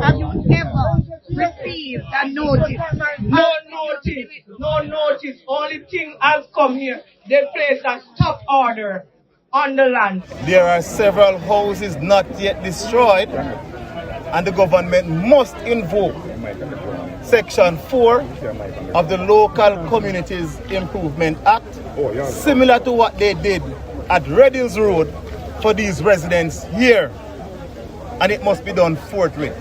Have you ever received a notice? No notice. No notice. Only thing has come here. They placed a stop order on the land. There are several houses not yet destroyed, and the government must invoke Section 4 of the Local Communities Improvement Act, similar to what they did at Reddings Road for these residents here, and it must be done forthwith.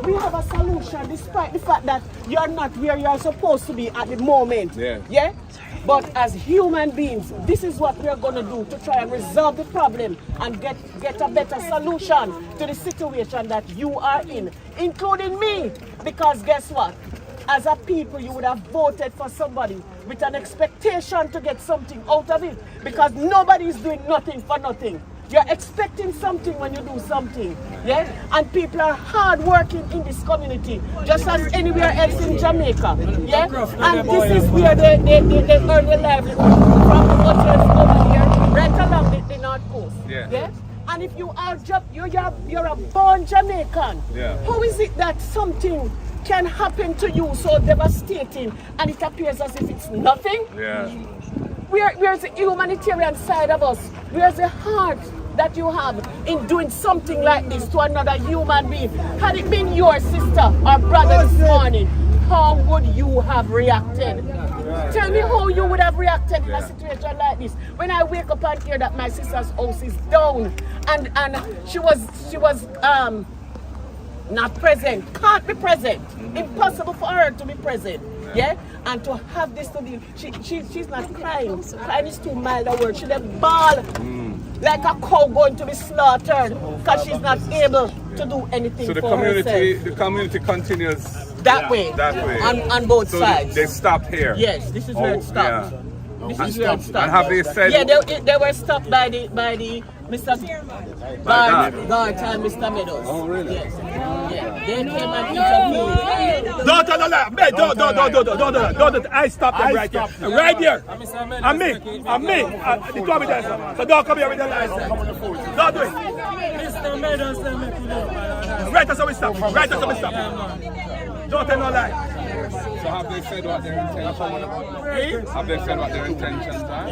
We have a solution despite the fact that you're not where you're supposed to be at the moment. Yeah? But as human beings, this is what we're going to do to try and resolve the problem and get a better solution to the situation that you are in, including me. Because guess what? As a people, you would have voted for somebody with an expectation to get something out of it, because nobody is doing nothing for nothing. You're expecting something when you do something, yeah? And people are hard working in this community, just as anywhere else in Jamaica, yeah? And this is where they earn their livelihood, from the hotels over here, right along the North Coast, yeah? And if you are you're a born Jamaican, how is it that something can happen to you so devastating and it appears as if it's nothing? Where's the humanitarian side of us? Where's the heart that you have in doing something like this to another human being? Had it been your sister or brother this morning, how would you have reacted? Tell me how you would have reacted in a situation like this. When I wake up and hear that my sister's house is down and she was not present, can't be present, impossible for her to be present, yeah? And to have this to be, she's not crying. Crying is too mild a word. She did bawl like a cow going to be slaughtered because she's not able to do anything for herself. So the community continues that way. On both sides. They stopped here. Yes, this is where it stopped. This is where it stopped. And have they said? Yeah, they were stopped by the Mr. Gart and Mr. Meadows. Oh, really? Yes. Yeah. They came and interviewed. Don't. I stopped them right here. Right here. And me. They told me that. So don't come here with the license. Don't do it. Mr. Meadows, right, that's how we stop. Don't tell no lie. So have they said what their intentions are? Have they said what their intentions are?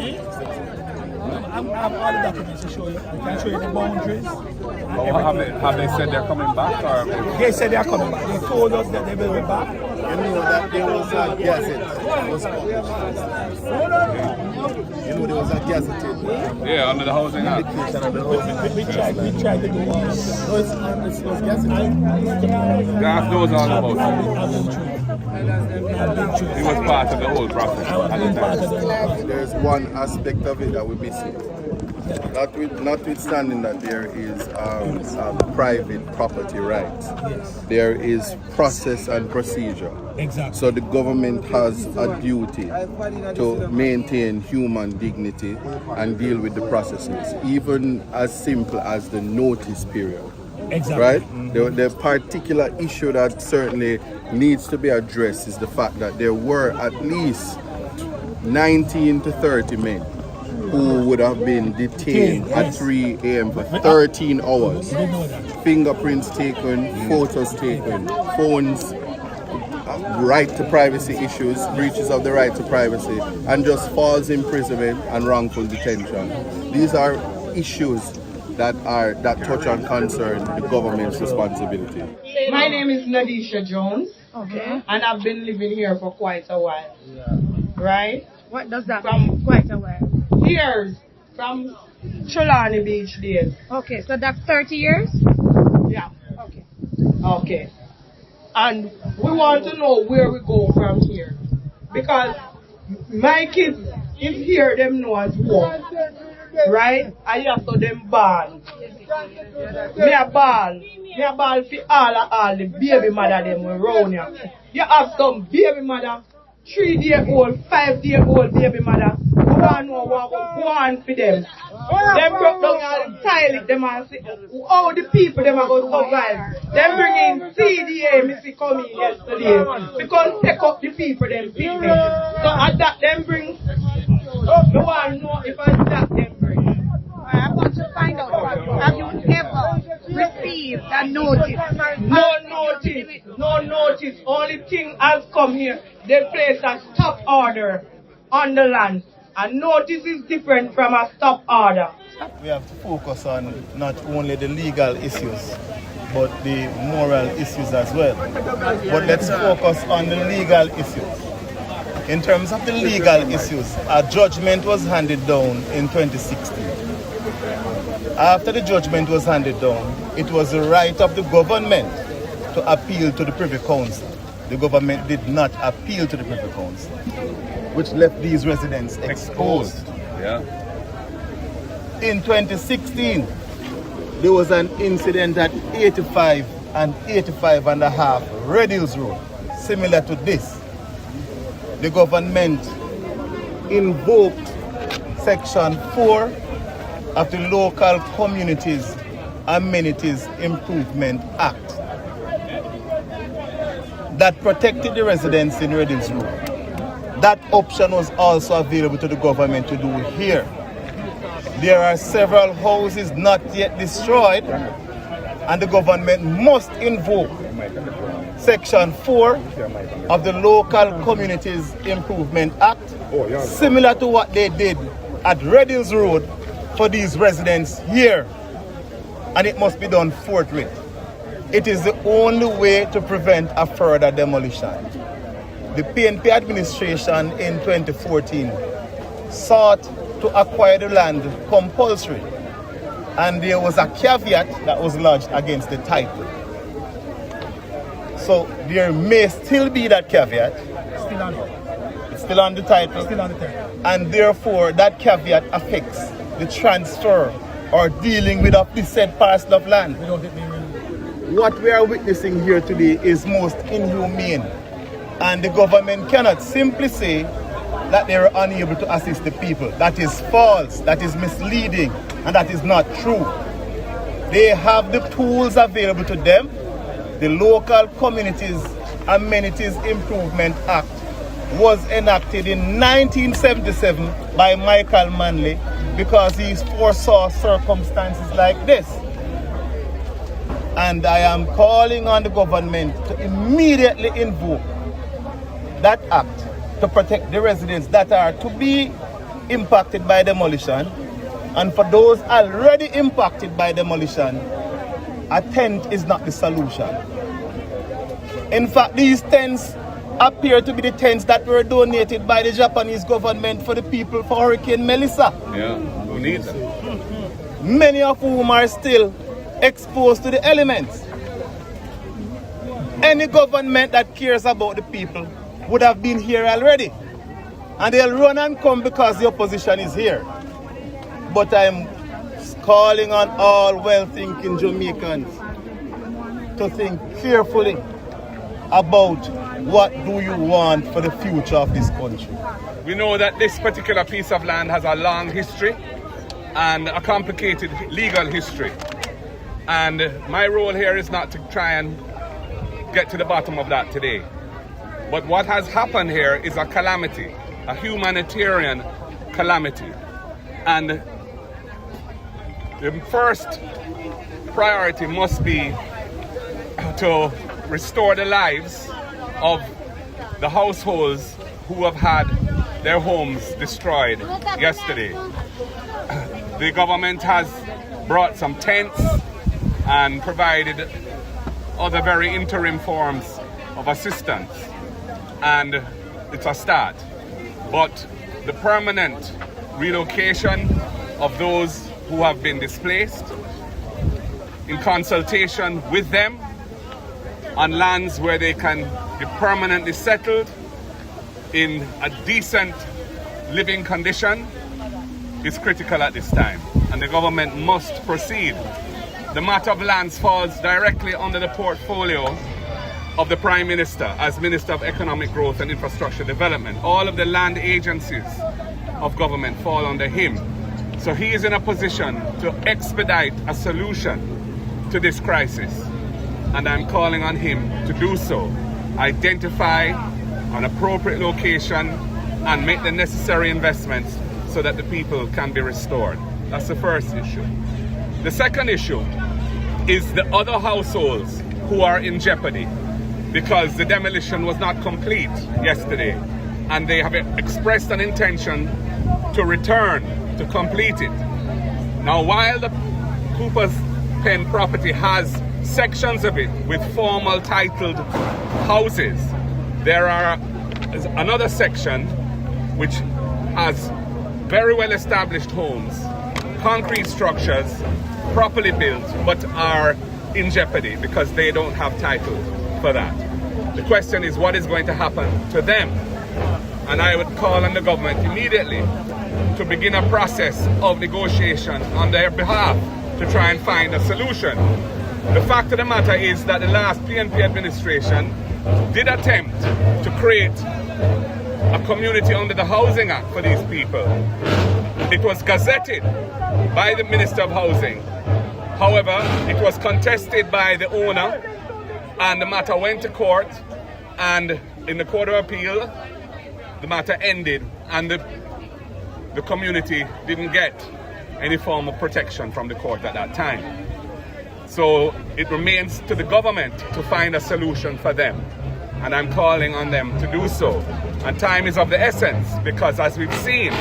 I have all the documents to show you. I can show you the boundaries. Have they said they're coming back? Or they said they're coming back. They told us that they will be back. You know that there was a gazette. You know there was a gazette. Yeah, under the housing act. We tried to do all this. No, it was gazette. Gas knows all about it. He was part of the whole process at the time. There's one aspect of it that we're missing. Notwithstanding that there is private property rights, there is process and procedure. Exactly. So the government has a duty to maintain human dignity and deal with the processes, even as simple as the notice period. Exactly. Right? The particular issue that certainly needs to be addressed is the fact that there were at least 19 to 30 men who would have been detained at 3 a.m. for 13 hours. Fingerprints taken, photos taken, phones, right to privacy issues, breaches of the right to privacy, and just false imprisonment and wrongful detention. These are issues that touch and concern the government's responsibility. My name is Nadisha Jones, and I've been living here for quite a while. Right? What does that mean? Quite a while. Years, from Trelawny Beach days. Okay, so that's 30 years? Yeah. Okay. Okay. And we want to know where we go from here. Because my kids, if here, them know as home. Right? I have to them ball. Me a ball for all the baby mother them around here. You have some baby mother, 3-day-old, 5-day-old baby mother, who don't know what go on for them. Them broke down all the toilet, them and say, how the people them are going to survive. Them bring in CDA, Missy come in yesterday, because take up the people them people. So at that them bring, no one know if I that them bring. I want to find out, have you ever received a notice? No notice. Only thing has come here. They place a stop order on the land. A notice is different from a stop order. We have to focus on not only the legal issues, but the moral issues as well. But let's focus on the legal issues. In terms of the legal issues, a judgment was handed down in 2016. After the judgment was handed down, it was the right of the government to appeal to the Privy Council. The government did not appeal to the Privy Council, which left these residents exposed. Yeah. In 2016, there was an incident at 85 and 85 and a half Red Hills Road, similar to this. The government invoked Section 4 of the Local Communities Amenities Improvement Act that protected the residents in Red Hills Road. That option was also available to the government to do here. There are several houses not yet destroyed, and the government must invoke Section 4 of the Local Communities Improvement Act, similar to what they did at Red Hills Road for these residents here. And it must be done forthwith. It is the only way to prevent a further demolition. The PNP administration in 2014 sought to acquire the land compulsory, and there was a caveat that was lodged against the title. So there may still be that caveat. It's still on the title. And therefore that caveat affects the transfer or dealing with of this said parcel of land. What we are witnessing here today is most inhumane, and the government cannot simply say that they are unable to assist the people. That is false, that is misleading, and that is not true. They have the tools available to them. The Local Communities Amenities Improvement Act was enacted in 1977 by Michael Manley because he foresaw circumstances like this. And I am calling on the government to immediately invoke that act to protect the residents that are to be impacted by demolition. And for those already impacted by demolition, a tent is not the solution. In fact, these tents appear to be the tents that were donated by the Japanese government for the people for Hurricane Melissa. Yeah, who needs it? Many of whom are still exposed to the elements. Any government that cares about the people would have been here already. And they'll run and come because the opposition is here. But I'm calling on all well-thinking Jamaicans to think carefully about what do you want for the future of this country. We know that this particular piece of land has a long history and a complicated legal history. And my role here is not to try and get to the bottom of that today. But what has happened here is a calamity, a humanitarian calamity. And the first priority must be to restore the lives of the households who have had their homes destroyed yesterday. The government has brought some tents and provided other very interim forms of assistance, and it's a start. But the permanent relocation of those who have been displaced, in consultation with them, on lands where they can be permanently settled in a decent living condition is critical at this time, and the government must proceed. The matter of lands falls directly under the portfolio of the Prime Minister as Minister of Economic Growth and Infrastructure Development. All of the land agencies of government fall under him. So he is in a position to expedite a solution to this crisis. And I'm calling on him to do so. Identify an appropriate location and make the necessary investments so that the people can be restored. That's the first issue. The second issue is the other households who are in jeopardy because the demolition was not complete yesterday, and they have expressed an intention to return to complete it. Now, while the Cooper's Pen property has sections of it with formal titled houses, there is another section which has very well established homes, concrete structures, properly built, but are in jeopardy because they don't have title for that. The question is, what is going to happen to them? And I would call on the government immediately to begin a process of negotiation on their behalf to try and find a solution. The fact of the matter is that the last PNP administration did attempt to create a community under the Housing Act for these people. It was gazetted by the Minister of Housing. However, it was contested by the owner, and the matter went to court, and in the Court of Appeal, the matter ended, and the community didn't get any form of protection from the court at that time. So it remains to the government to find a solution for them, and I'm calling on them to do so. And time is of the essence, because as we've seen,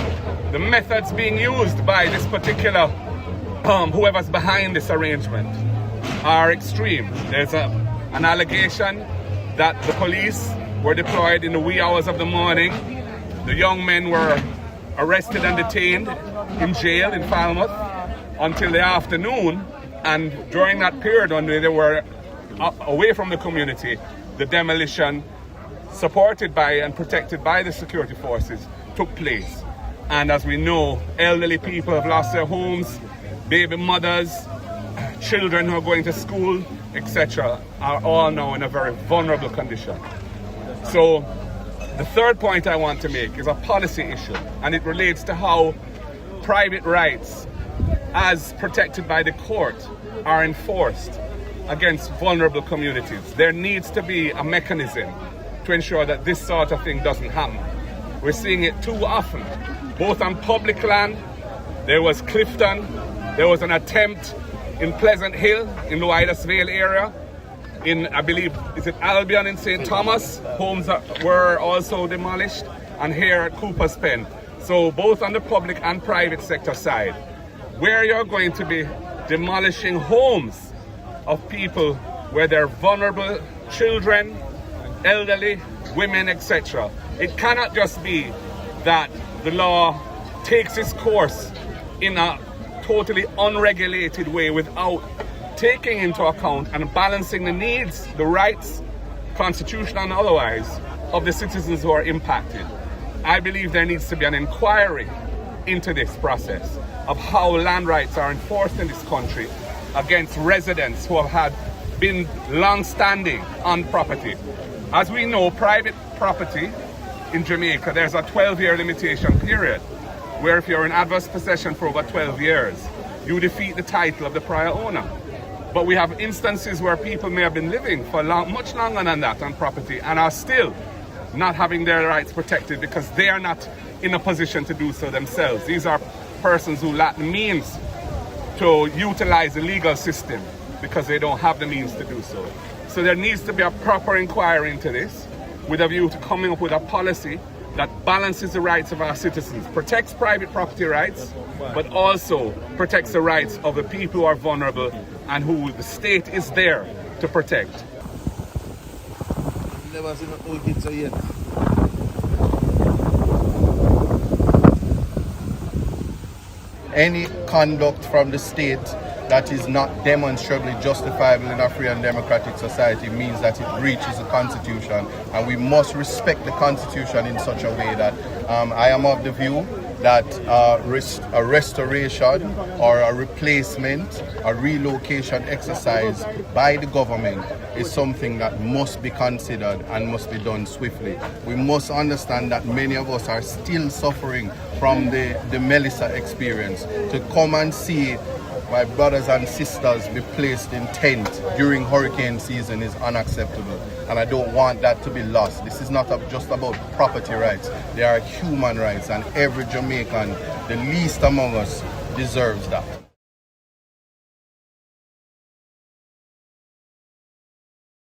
the methods being used by this particular whoever's behind this arrangement are extreme. There's an allegation that the police were deployed in the wee hours of the morning. The young men were arrested and detained in jail in Falmouth until the afternoon, and during that period when they were away from the community, the demolition, supported by and protected by the security forces, took place. And as we know, elderly people have lost their homes, baby mothers, children who are going to school, etc., are all now in a very vulnerable condition. So the third point I want to make is a policy issue, and it relates to how private rights, as protected by the court, are enforced against vulnerable communities. There needs to be a mechanism to ensure that this sort of thing doesn't happen. We're seeing it too often, both on public land. There was Clifton, there was an attempt in Pleasant Hill, in the Wydasvale area, in, I believe, is it Albion in St. Thomas? Homes were also demolished, and here at Cooper's Pen. So both on the public and private sector side, where you're going to be demolishing homes of people where they're vulnerable, children, elderly, women, etc. It cannot just be that the law takes its course in a totally unregulated way without taking into account and balancing the needs, the rights, constitutional and otherwise, of the citizens who are impacted. I believe there needs to be an inquiry into this process of how land rights are enforced in this country against residents who have been long-standing on property. As we know, private property in Jamaica, there's a 12-year limitation period, where if you're in adverse possession for over 12 years, you defeat the title of the prior owner. But we have instances where people may have been living for much longer than that on property and are still not having their rights protected because they are not in a position to do so themselves. These are persons who lack the means to utilize the legal system because they don't have the means to do so. So there needs to be a proper inquiry into this with a view to coming up with a policy that balances the rights of our citizens, protects private property rights, but also protects the rights of the people who are vulnerable and who the state is there to protect. Never seen a old kids yet. Any conduct from the state that is not demonstrably justifiable in a free and democratic society means that it breaches the Constitution, and we must respect the Constitution in such a way that I am of the view that a restoration or a replacement, a relocation exercise by the government is something that must be considered and must be done swiftly. We must understand that many of us are still suffering from the Melissa experience. To come and see my brothers and sisters be placed in tent during hurricane season is unacceptable, and I don't want that to be lost. This is not just about property rights. They are human rights, and every Jamaican, the least among us, deserves that.